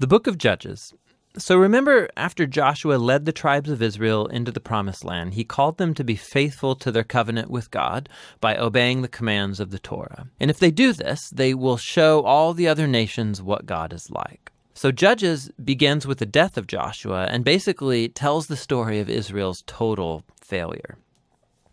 The book of Judges. So remember, after Joshua led the tribes of Israel into the promised land, he called them to be faithful to their covenant with God by obeying the commands of the Torah. And if they do this, they will show all the other nations what God is like. So Judges begins with the death of Joshua and basically tells the story of Israel's total failure.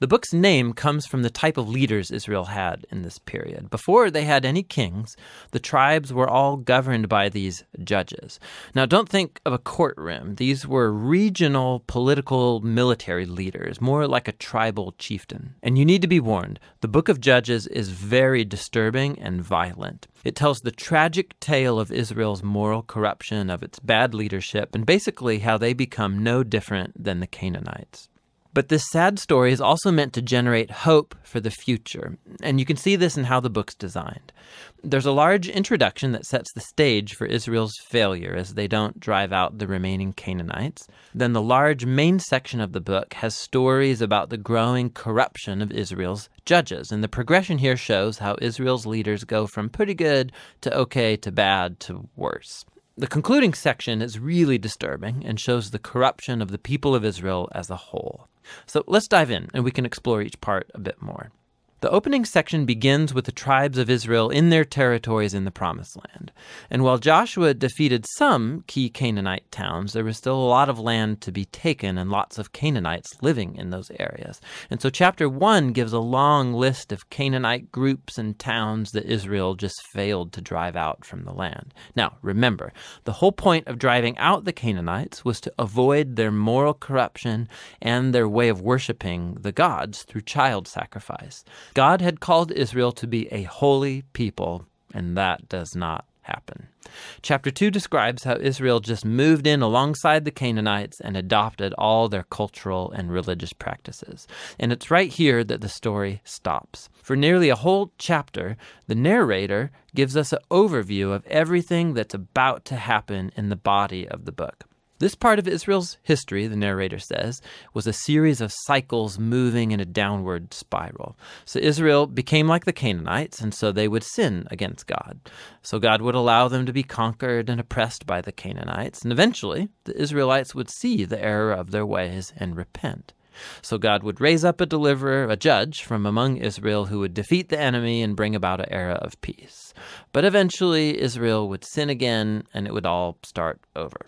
The book's name comes from the type of leaders Israel had in this period. Before they had any kings, the tribes were all governed by these judges. Now, don't think of a courtroom. These were regional, political, military leaders, more like a tribal chieftain. And you need to be warned, the book of Judges is very disturbing and violent. It tells the tragic tale of Israel's moral corruption, of its bad leadership, and basically how they become no different than the Canaanites. But this sad story is also meant to generate hope for the future, and you can see this in how the book's designed. There's a large introduction that sets the stage for Israel's failure as they don't drive out the remaining Canaanites. Then the large main section of the book has stories about the growing corruption of Israel's judges, and the progression here shows how Israel's leaders go from pretty good to okay to bad to worse. The concluding section is really disturbing and shows the corruption of the people of Israel as a whole. So let's dive in and we can explore each part a bit more. The opening section begins with the tribes of Israel in their territories in the Promised Land. And while Joshua defeated some key Canaanite towns, there was still a lot of land to be taken and lots of Canaanites living in those areas. And so chapter 1 gives a long list of Canaanite groups and towns that Israel just failed to drive out from the land. Now, remember, the whole point of driving out the Canaanites was to avoid their moral corruption and their way of worshiping the gods through child sacrifice. God had called Israel to be a holy people, and that does not happen. Chapter 2 describes how Israel just moved in alongside the Canaanites and adopted all their cultural and religious practices. And it's right here that the story stops. For nearly a whole chapter, the narrator gives us an overview of everything that's about to happen in the body of the book. This part of Israel's history, the narrator says, was a series of cycles moving in a downward spiral. So Israel became like the Canaanites, and so they would sin against God. So God would allow them to be conquered and oppressed by the Canaanites, and eventually the Israelites would see the error of their ways and repent. So God would raise up a deliverer, a judge from among Israel who would defeat the enemy and bring about an era of peace. But eventually Israel would sin again, and it would all start over.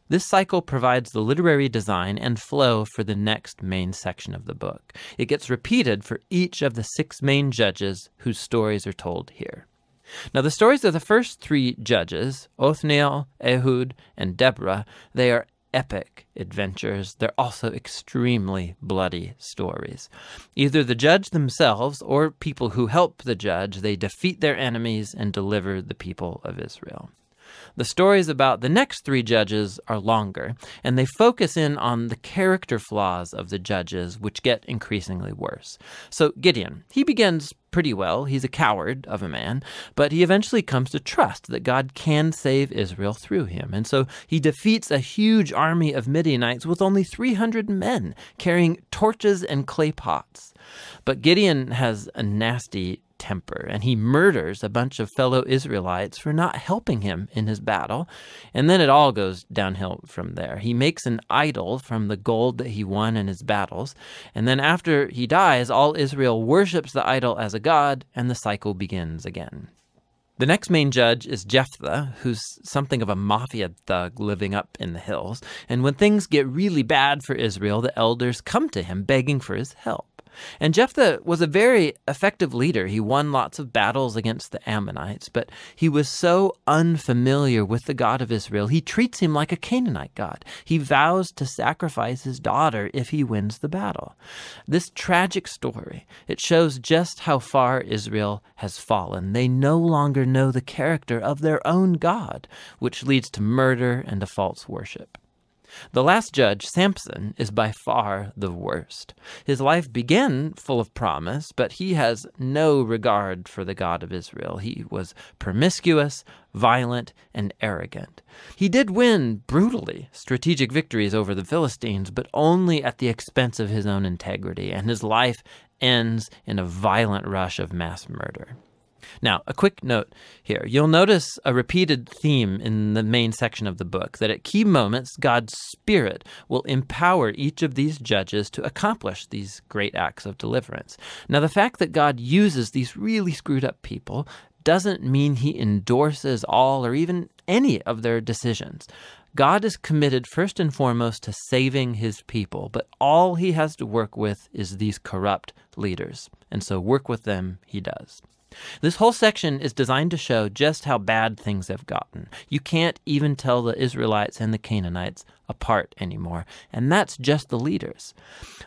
This cycle provides the literary design and flow for the next main section of the book. It gets repeated for each of the 6 main judges whose stories are told here. Now, the stories of the first 3 judges, Othniel, Ehud, and Deborah, they are epic adventures. They're also extremely bloody stories. Either the judge themselves or people who help the judge, they defeat their enemies and deliver the people of Israel. The stories about the next 3 judges are longer, and they focus in on the character flaws of the judges, which get increasingly worse. So Gideon, he begins pretty well. He's a coward of a man, but he eventually comes to trust that God can save Israel through him. And so he defeats a huge army of Midianites with only 300 men carrying torches and clay pots. But Gideon has a nasty temper, and he murders a bunch of fellow Israelites for not helping him in his battle. And then it all goes downhill from there. He makes an idol from the gold that he won in his battles. And then after he dies, all Israel worships the idol as a god, and the cycle begins again. The next main judge is Jephthah, who's something of a mafia thug living up in the hills. And when things get really bad for Israel, the elders come to him begging for his help. And Jephthah was a very effective leader. He won lots of battles against the Ammonites, but he was so unfamiliar with the God of Israel, he treats him like a Canaanite god. He vows to sacrifice his daughter if he wins the battle. This tragic story, it shows just how far Israel has fallen. They no longer know the character of their own God, which leads to murder and to false worship. The last judge, Samson, is by far the worst. His life began full of promise, but he has no regard for the God of Israel. He was promiscuous, violent, and arrogant. He did win brutally strategic victories over the Philistines, but only at the expense of his own integrity, and his life ends in a violent rush of mass murder. Now, a quick note here. You'll notice a repeated theme in the main section of the book, that at key moments, God's Spirit will empower each of these judges to accomplish these great acts of deliverance. Now, the fact that God uses these really screwed up people doesn't mean he endorses all or even any of their decisions. God is committed first and foremost to saving his people, but all he has to work with is these corrupt leaders. And so work with them he does. This whole section is designed to show just how bad things have gotten. You can't even tell the Israelites and the Canaanites apart anymore, and that's just the leaders.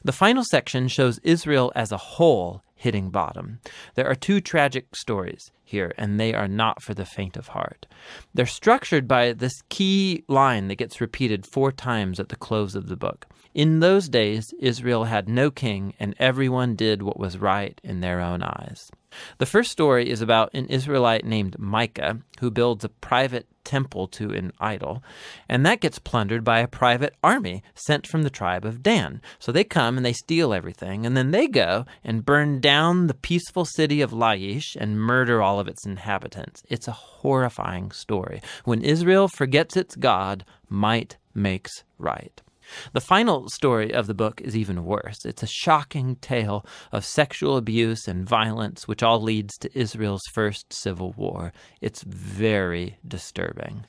The final section shows Israel as a whole hitting bottom. There are two tragic stories here, and they are not for the faint of heart. They're structured by this key line that gets repeated 4 times at the close of the book. In those days, Israel had no king, and everyone did what was right in their own eyes. The first story is about an Israelite named Micah who builds a private temple to an idol, and that gets plundered by a private army sent from the tribe of Dan. So they come and they steal everything, and then they go and burn down the peaceful city of Laish and murder all of its inhabitants. It's a horrifying story. When Israel forgets its God, might makes right. The final story of the book is even worse. It's a shocking tale of sexual abuse and violence, which all leads to Israel's first civil war. It's very disturbing.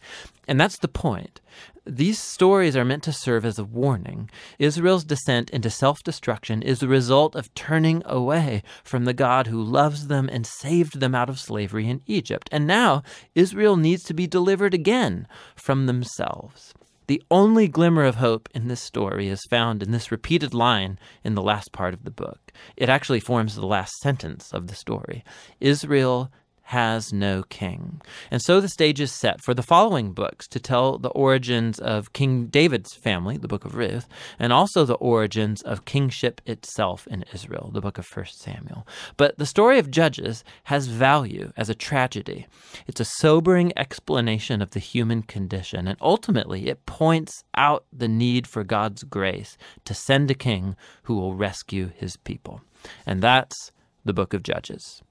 And that's the point. These stories are meant to serve as a warning. Israel's descent into self-destruction is the result of turning away from the God who loves them and saved them out of slavery in Egypt. And now Israel needs to be delivered again from themselves. The only glimmer of hope in this story is found in this repeated line in the last part of the book. It actually forms the last sentence of the story. Israel has no king. And so the stage is set for the following books to tell the origins of King David's family, the book of Ruth, and also the origins of kingship itself in Israel, the book of 1 Samuel. But the story of Judges has value as a tragedy. It's a sobering explanation of the human condition, and ultimately it points out the need for God's grace to send a king who will rescue his people. And that's the book of Judges.